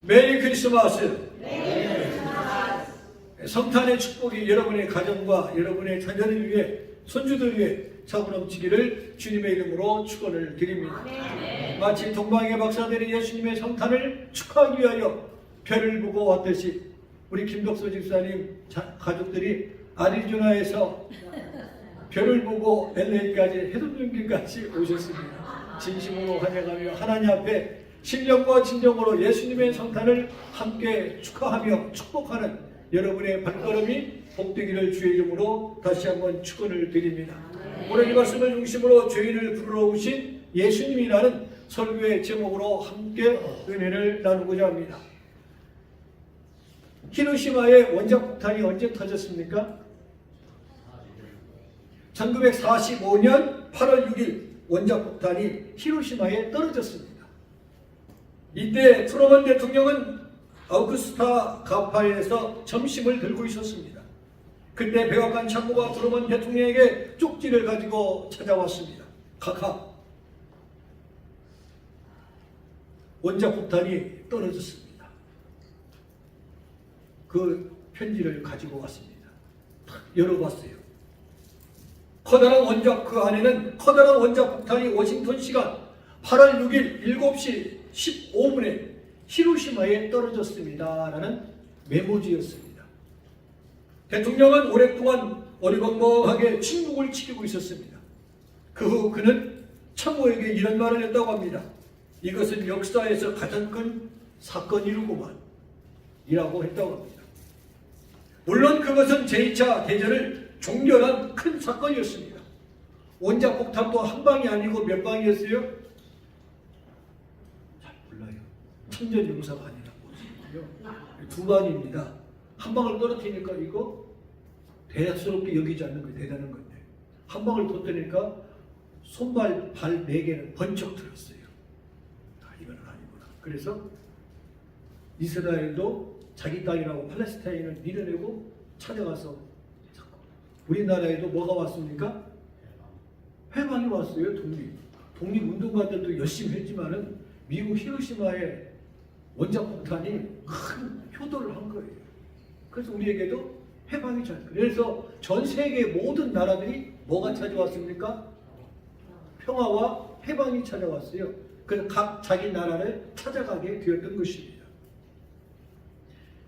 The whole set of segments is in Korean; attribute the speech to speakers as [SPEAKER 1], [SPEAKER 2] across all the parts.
[SPEAKER 1] 메리 크리스마스. 성탄의 축복이 여러분의 가정과 여러분의 자녀를 위해, 손주들 위해 차고 넘치기를 주님의 이름으로 축원을 드립니다. 마치 동방의 박사들이 예수님의 성탄을 축하하기 위하여 별을 보고 왔듯이 우리 김덕수 집사님 가족들이 아리조나에서 별을 보고 LA까지 해돋는길까지 오셨습니다. 진심으로 환영하며 하나님 앞에 신령과 진정으로 예수님의 성탄을 함께 축하하며 축복하는 여러분의 발걸음이 복되기를 주의 이름으로 다시 한번 축원을 드립니다. 오늘 이 말씀을 중심으로 죄인을 부르러 오신 예수님이라는 설교의 제목으로 함께 은혜를 나누고자 합니다. 히로시마의 원자폭탄이 언제 터졌습니까? 1945년 8월 6일 원자폭탄이 히로시마에 떨어졌습니다. 이때 트루먼 대통령은 아우구스타 가파에서 점심을 들고 있었습니다. 그때 백악관 참모가 트루먼 대통령에게 쪽지를 가지고 찾아왔습니다. 카카, 원자폭탄이 떨어졌습니다. 그 편지를 가지고 왔습니다. 열어봤어요. 커다란 그 안에는 커다란 원자폭탄이 워싱턴 시간 8월 6일 7시 15분에 히로시마에 떨어졌습니다 라는 메모지였습니다. 대통령은 오랫동안 어리벙벙하게 침묵을 지키고 있었습니다. 그 후 그는 참모에게 이런 말을 했다고 합니다. 이것은 역사에서 가장 큰 사건이로구만 이라고 했다고 합니다. 물론 그것은 제2차 대전을 종결한 큰 사건이었습니다. 원자폭탄도 한 방이 아니고 몇 방이었어요? 잘 몰라요. 천전용사가 아니라고. 두 방입니다. 한 방을 떨어뜨리니까 이거 대단스럽게 여기지 않는 게 대단한 건데, 한 방을 터뜨리니까 손발, 발 4개는 번쩍 들었어요. 이건 아니구나. 그래서 이스라엘도 자기 땅이라고 팔레스타인을 밀어내고 찾아가서, 우리나라에도 뭐가 왔습니까? 해방이 왔어요. 독립운동가들도 열심히 했지만은 미국 히로시마에 원자폭탄이 큰 효도를 한 거예요. 그래서 우리에게도 해방이 잘. 그래서 전 세계 모든 나라들이 뭐가 찾아왔습니까? 평화와 해방이 찾아왔어요. 그래서 각 자기 나라를 찾아가게 되었던 것입니다.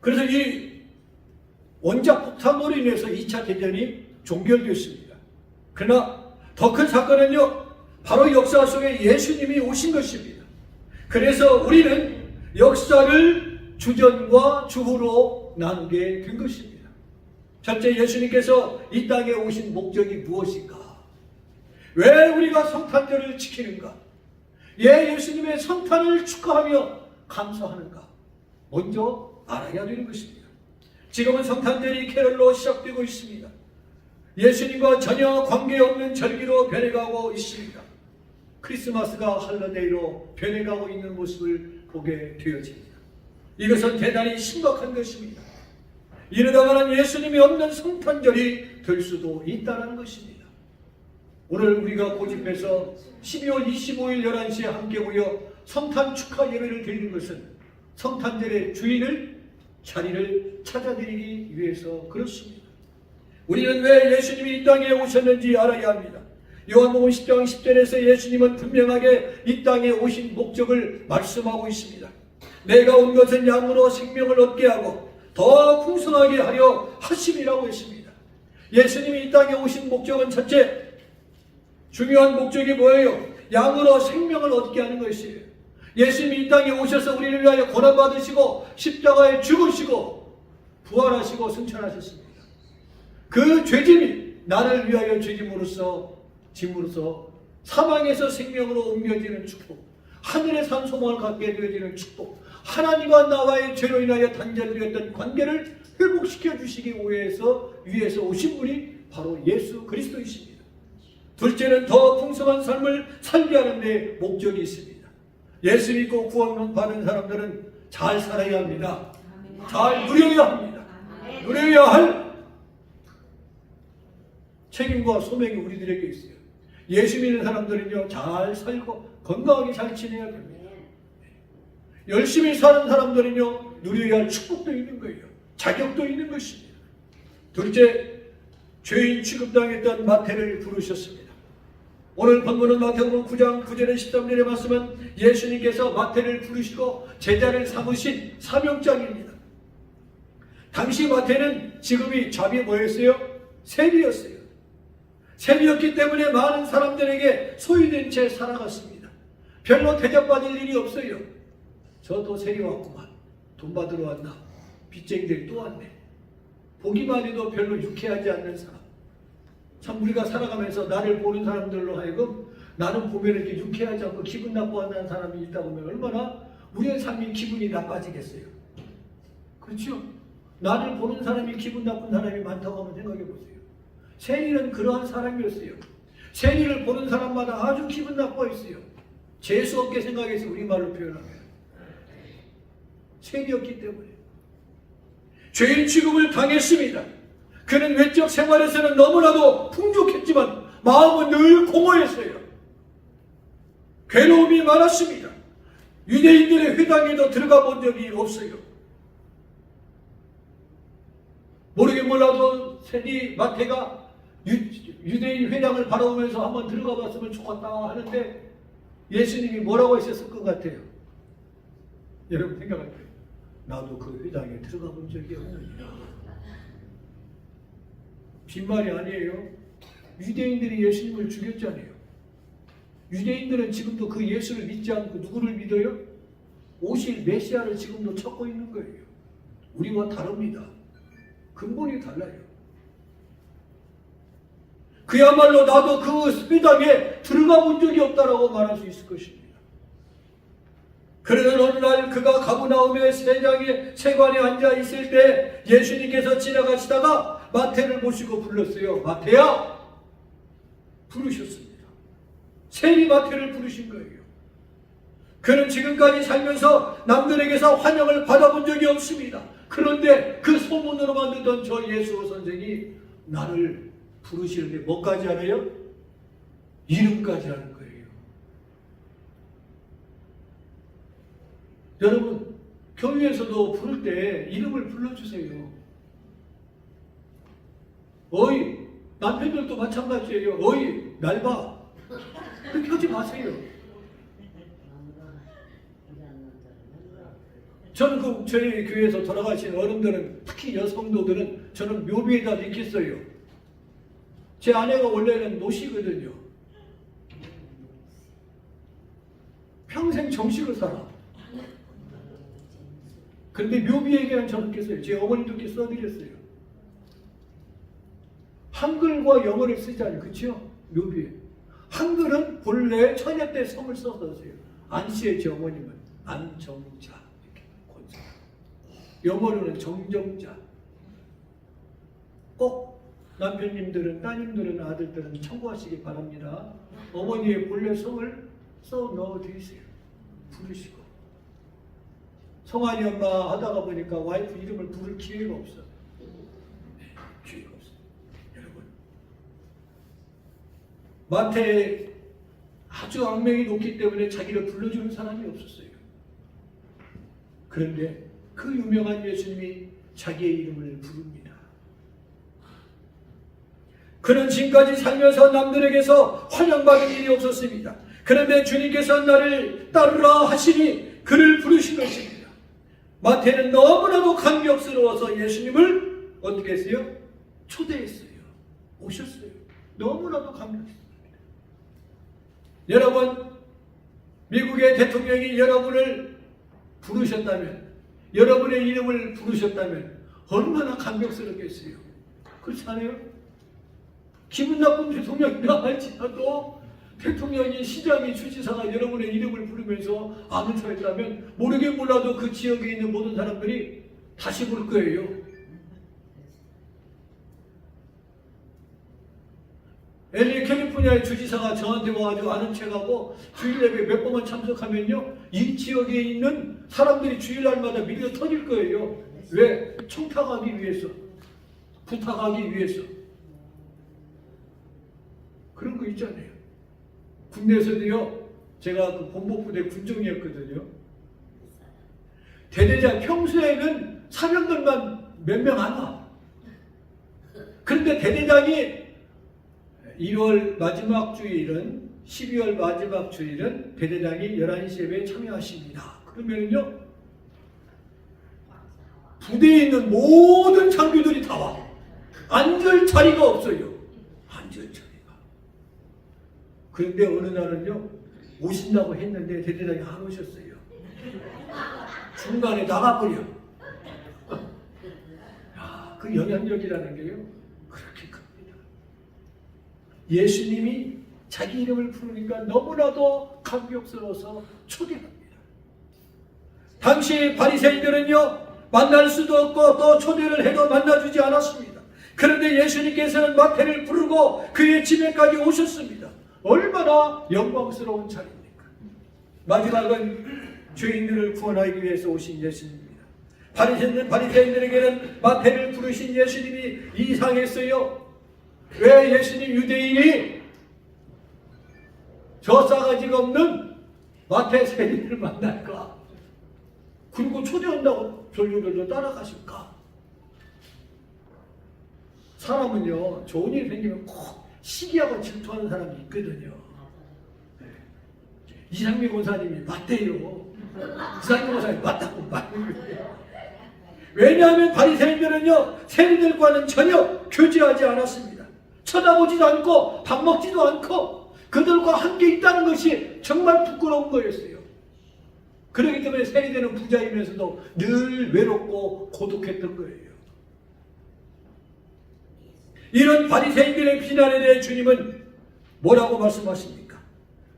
[SPEAKER 1] 그래서 이 원자폭탄으로 인해서 2차 대전이 종결되었습니다. 그러나 더 큰 사건은요, 바로 역사 속에 예수님이 오신 것입니다. 그래서 우리는 역사를 주전과 주후로 나누게 된 것입니다. 첫째, 예수님께서 이 땅에 오신 목적이 무엇인가? 왜 우리가 성탄절을 지키는가? 왜 예수님의 성탄을 축하하며 감사하는가? 먼저 알아야 되는 것입니다. 지금은 성탄절이 캐럴로 시작되고 있습니다. 예수님과 전혀 관계없는 절기로 변해가고 있습니다. 크리스마스가 할러데이로 변해가고 있는 모습을 보게 되어집니다. 이것은 대단히 심각한 것입니다. 이러다가는 예수님이 없는 성탄절이 될 수도 있다는 것입니다. 오늘 우리가 고집해서 12월 25일 11시에 함께 모여 성탄 축하 예배를 드리는 것은 성탄절의 자리를 찾아드리기 위해서 그렇습니다. 우리는 왜 예수님이 이 땅에 오셨는지 알아야 합니다. 요한복음 10장 10절에서 예수님은 분명하게 이 땅에 오신 목적을 말씀하고 있습니다. 내가 온 것은 양으로 생명을 얻게 하고 더 풍성하게 하려 하심이라고 했습니다. 예수님이 이 땅에 오신 목적은 첫째, 중요한 목적이 뭐예요? 양으로 생명을 얻게 하는 것이에요. 예수님이 이 땅에 오셔서 우리를 위하여 고난받으시고 십자가에 죽으시고 부활하시고 승천하셨습니다. 그 죄짐이 나를 위하여 죄짐으로써 사망에서 생명으로 옮겨지는 축복, 하늘에 산 소망을 갖게 되어지는 축복, 하나님과 나와의 죄로 인하여 단절되었던 관계를 회복시켜 주시기 위해서 오신 분이 바로 예수 그리스도이십니다. 둘째는 더 풍성한 삶을 살게 하는 데 목적이 있습니다. 예수 믿고 구원받은 사람들은 잘 살아야 합니다. 잘 누려야 합니다. 누려야 할 책임과 소명이 우리들에게 있어요. 예수 믿는 사람들은요, 잘 살고 건강하게 잘 지내야 됩니다. 열심히 사는 사람들은요, 누려야 할 축복도 있는 거예요. 자격도 있는 것입니다. 둘째, 죄인 취급당했던 마태를 부르셨습니다. 오늘 본문은 마태복음 9장 9절에 13절의 말씀은 예수님께서 마태를 부르시고 제자를 삼으신 사명장입니다. 당시 마태는 직업이 잡이 뭐였어요? 세리였어요. 세리였기 때문에 많은 사람들에게 소유된 채 살아갔습니다. 별로 대접받을 일이 없어요. 저도 세리 왔구만. 돈 받으러 왔나? 빚쟁이들이 또 왔네. 보기만 해도 별로 유쾌하지 않는 사람. 참 우리가 살아가면서 나를 보는 사람들로 하여금 나는 보면 이렇게 유쾌하지 않고 기분 나빠하는 사람이 있다 보면 얼마나 우리의 삶이 기분이 나빠지겠어요. 그렇죠? 나를 보는 사람이 기분 나쁜 사람이 많다고 한번 생각해 보세요. 세리는 그러한 사람이었어요. 세리를 보는 사람마다 아주 기분 나빠했어요. 재수없게 생각해서 우리말로 표현하면 세리였기 때문에 죄인 취급을 당했습니다. 그는 외적 생활에서는 너무나도 풍족했지만 마음은 늘 공허했어요. 괴로움이 많았습니다. 유대인들의 회당에도 들어가 본 적이 없어요. 모르긴 몰라도 세리 마태가 유대인 회당을 바라보면서 한번 들어가 봤으면 좋겠다 하는데 예수님이 뭐라고 하셨을 것 같아요? 여러분 생각할 때 나도 그 회당에 들어가 본 적이 없느니라. 빈말이 아니에요. 유대인들이 예수님을 죽였잖아요. 유대인들은 지금도 그 예수를 믿지 않고 누구를 믿어요? 오실 메시아를 지금도 찾고 있는 거예요. 우리와 다릅니다. 근본이 달라요. 그야말로 나도 그 회당에 들어가 본 적이 없다라고 말할 수 있을 것입니다. 그러던 어느 날 그가 가버나움의 세관에 앉아 있을 때 예수님께서 지나가시다가 마태를 모시고 불렀어요. 마태야! 부르셨습니다. 세리 마태를 부르신 거예요. 그는 지금까지 살면서 남들에게서 환영을 받아본 적이 없습니다. 그런데 그 소문으로만 듣던 저 예수 선생이 나를 부르시는데 뭐까지 하래요? 이름까지 하는 거예요. 여러분, 교회에서도 부를 때 이름을 불러주세요. 어이, 남편들도 마찬가지예요. 어이, 날 봐. 그렇게 하지 마세요. 저는 저희 교회에서 돌아가신 어른들은, 특히 여성도들은 저는 묘비에다 넣겠어요. 제 아내가 원래는 노시거든요. 평생 정식을 살아. 그런데 묘비에게는 저는 겠어요. 제 어머니도 이렇게 써드렸어요. 한글과 영어를 쓰잖아요. 그렇죠? 묘비에. 한글은 본래 처녀 때 성을 써서요. 안씨의 제 어머님은 안정자 이렇게 권사. 영어로는 정정자. 꼭 남편님들은, 따님들은, 아들들은 참고하시기 바랍니다. 어머니의 본래 성을 써 넣어드리세요. 부르시고. 성환이 엄마 하다가 보니까 와이프 이름을 부를 기회가 없어. 기회가 없어. 여러분, 마태에 아주 악명이 높기 때문에 자기를 불러주는 사람이 없었어요. 그런데 그 유명한 예수님이 자기의 이름을 부릅니다. 그는 지금까지 살면서 남들에게서 환영받은 일이 없었습니다. 그런데 주님께서 나를 따르라 하시니 그를 부르신 것입니다. 마태는 너무나도 감격스러워서 예수님을 어떻게 했어요? 초대했어요. 오셨어요. 너무나도 감격스럽습니다. 여러분, 미국의 대통령이 여러분을 부르셨다면, 여러분의 이름을 부르셨다면 얼마나 감격스럽겠어요. 그렇지 않아요? 기분 나쁜 대통령이라 할지라도 대통령이, 시장이, 주지사가 여러분의 이름을 부르면서 아는 사였다면 모르긴 몰라도 그 지역에 있는 모든 사람들이 다시 부를 거예요. LA 캘리포니아의 주지사가 저한테 와가지고 아는 척하고 주일 예배 몇 번만 참석하면요, 이 지역에 있는 사람들이 주일날마다 밀려 터질 거예요. 왜? 청탁하기 위해서, 부탁하기 위해서. 그런 거 있잖아요. 군대에서도요, 제가 그 본복부대 군종이었거든요. 대대장 평소에는 사병들만 몇 명 안 와. 그런데 대대장이 1월 마지막 주일은 12월 마지막 주일은 대대장이 11시 예배에 참여하십니다. 그러면요 부대에 있는 모든 장교들이 다 와. 앉을 자리가 없어요. 앉을 자리가. 그런데 어느 날은요 오신다고 했는데 대대장이 안 오셨어요. 중간에 나가버려. 야, 그 영향력이라는 게요 그렇게 큽니다. 예수님이 자기 이름을 부르니까 너무나도 감격스러워서 초대합니다. 당시 바리새인들은요 만날 수도 없고 또 초대를 해도 만나주지 않았습니다. 그런데 예수님께서는 마태를 부르고 그의 집에까지 오셨습니다. 얼마나 영광스러운 자리입니까? 마지막은 죄인들을 구원하기 위해서 오신 예수님입니다. 바리새인들에게는 마태를 부르신 예수님이 이상했어요. 왜 예수님 유대인이 저 싸가지가 없는 마태 세리를 만날까? 그리고 초대한다고 졸졸졸 따라가실까? 사람은요 좋은 일이 생기면 꼭 시기하고 질투하는 사람이 있거든요. 이상미 권사님이 맞대요. 이상미 권사님이 맞다고 맞는 거예요. 왜냐하면 바리새인들은요 세리들과는 전혀 교제하지 않았습니다. 쳐다보지도 않고 밥 먹지도 않고 그들과 함께 있다는 것이 정말 부끄러운 거였어요. 그렇기 때문에 세리들은 부자이면서도 늘 외롭고 고독했던 거예요. 이런 바리새인들의 비난에 대해 주님은 뭐라고 말씀하십니까?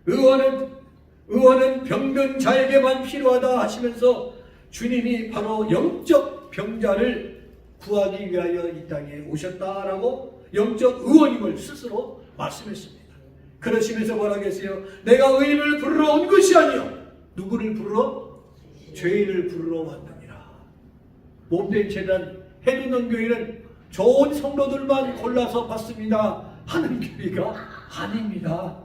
[SPEAKER 1] 의원은 병든 자에게만 필요하다 하시면서 주님이 바로 영적 병자를 구하기 위하여 이 땅에 오셨다라고 영적 의원임을 스스로 말씀했습니다. 그러시면서 뭐라고 했어요? 내가 의인을 부르러 온 것이 아니요 누구를 부르러? 죄인을 부르러 왔느니라. 몸된 재단 해루는 교회는 좋은 성도들만 골라서 받습니다 하는 교회가 아닙니다.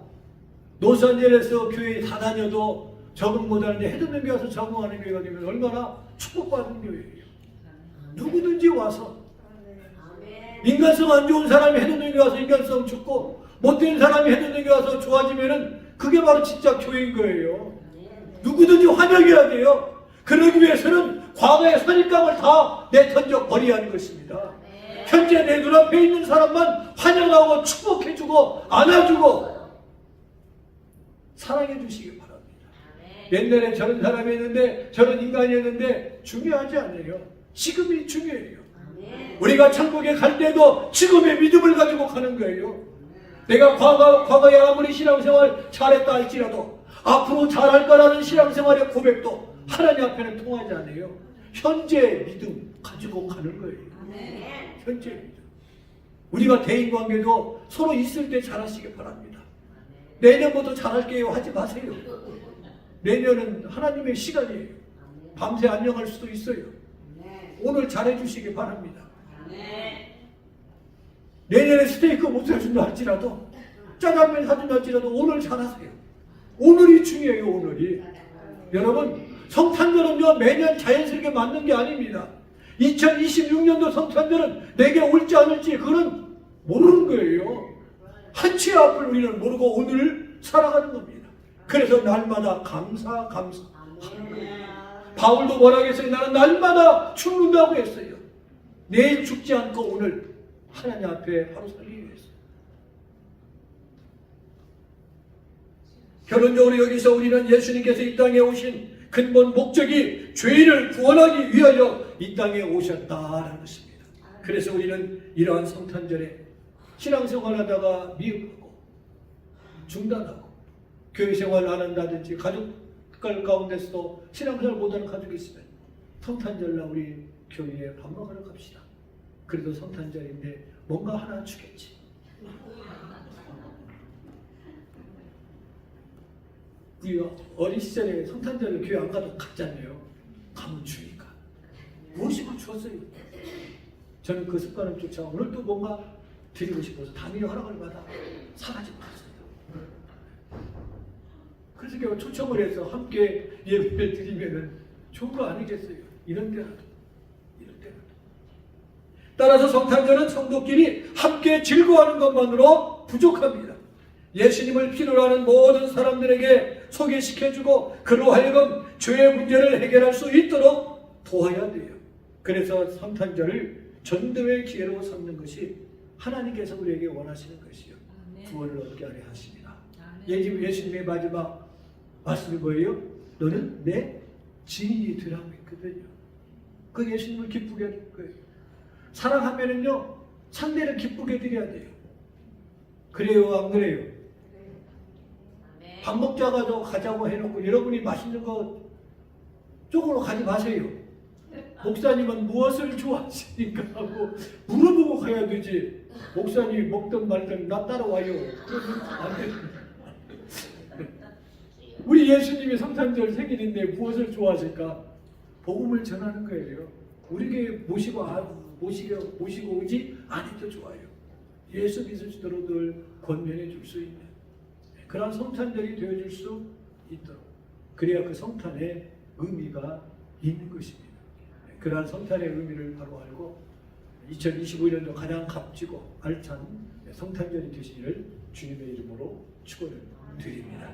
[SPEAKER 1] 노산젤에서 교회 다 다녀도 적응 못하는데 해루는 교회 와서 적응하는 교회가 되면 얼마나 축복받은 교회예요. 누구든지 와서 인간성 안 좋은 사람이 해루는 교회 와서 인간성 좋고 못된 사람이 해루는 교회 와서 좋아지면은 그게 바로 진짜 교회인 거예요. 누구든지 환영해야 돼요. 그러기 위해서는 과거의 선입감을 다 내던져 버려야 하는 것입니다. 현재 내 눈앞에 있는 사람만 환영하고 축복해주고 안아주고 사랑해 주시기 바랍니다. 옛날에 저런 사람이었는데 저런 인간이었는데 중요하지 않아요. 지금이 중요해요. 우리가 천국에 갈 때도 지금의 믿음을 가지고 가는 거예요. 내가 과거에 아무리 신앙생활 잘했다 할지라도 앞으로 잘할 거라는 신앙생활의 고백도 하나님 앞에는 통하지 않아요. 현재의 믿음 가지고 가는 거예요. 현재의 믿음. 우리가 대인관계도 서로 있을 때 잘하시기 바랍니다. 내년부터 잘할게요 하지 마세요. 내년은 하나님의 시간이에요. 밤새 안녕할 수도 있어요. 오늘 잘해주시기 바랍니다. 내년에 스테이크 못 사준다 할지라도 짜장면 사준다 할지라도 오늘 잘하세요. 오늘이 중요해요. 오늘이. 여러분 성탄절은요 매년 자연스럽게 맞는 게 아닙니다. 2026년도 성탄절은 내게 올지 안 올지 그건 모르는 거예요. 한치의 앞을 우리는 모르고 오늘을 살아가는 겁니다. 그래서 날마다 감사 바울도 뭐라고 했어요? 나는 날마다 죽는다고 했어요. 내일 죽지 않고 오늘 하나님 앞에 바로 살기 위해서. 결론적으로 여기서 우리는 예수님께서 이 땅에 오신 근본 목적이 죄인을 구원하기 위하여 이 땅에 오셨다라는 것입니다. 그래서 우리는 이러한 성탄절에 신앙생활하다가 미흡하고 중단하고 교회생활 안 한다든지 가족들 가운데서도 신앙생활 못하는 가족이 있으면 성탄절날 우리 교회에 밥 먹으러 갑시다. 그래도 성탄절인데 뭔가 하나 주겠지. 우리가 어린 시절에 성탄절에 교회 안 가도 갔잖아요. 가면 주니까. 무엇이고 주었어요. 저는 그 습관을 쫓아 오늘도 뭔가 드리고 싶어서 담임의 허락을 받아 사가지고 갔어요. 그래서 제가 초청을 해서 함께 예배를 드리면은 좋은 거 아니겠어요? 이런 때라도. 따라서 성탄절은 성도끼리 함께 즐거워하는 것만으로 부족합니다. 예수님을 필요로 하는 모든 사람들에게 소개시켜주고 그로 하여금 죄의 문제를 해결할 수 있도록 도와야 돼요. 그래서 성탄절을 전도의 기회로 삼는 것이 하나님께서 우리에게 원하시는 것이요. 구원을 얻게 하려 하십니다. 예수님의 마지막 말씀이 뭐예요? 너는 내 증인이 되라고 했거든요. 그 예수님을 기쁘게 하는 거예요. 사랑하면은요, 상대를 기쁘게 드려야 돼요. 그래요, 안 그래요? 밥 먹자고 가자고 해놓고 여러분이 맛있는 거 쪽으로 가지 마세요. 목사님은 무엇을 좋아하시니까 하고 물어보고 가야 되지. 목사님이 먹든 말든 나 따라와요. 그러면 안 됩니다. 우리 예수님이 성탄절 생일인데 무엇을 좋아하실까? 복음을 전하는 거예요. 우리에게 모시고 오지 않아도 좋아요. 예수 믿으시도록 늘 권면해 줄 수 있는 그런 성탄절이 되어줄 수 있도록, 그래야 그 성탄의 의미가 있는 것입니다. 그러한 성탄의 의미를 바로 알고 2025년도 가장 값지고 알찬 성탄절이 되시기를 주님의 이름으로 축원을 드립니다.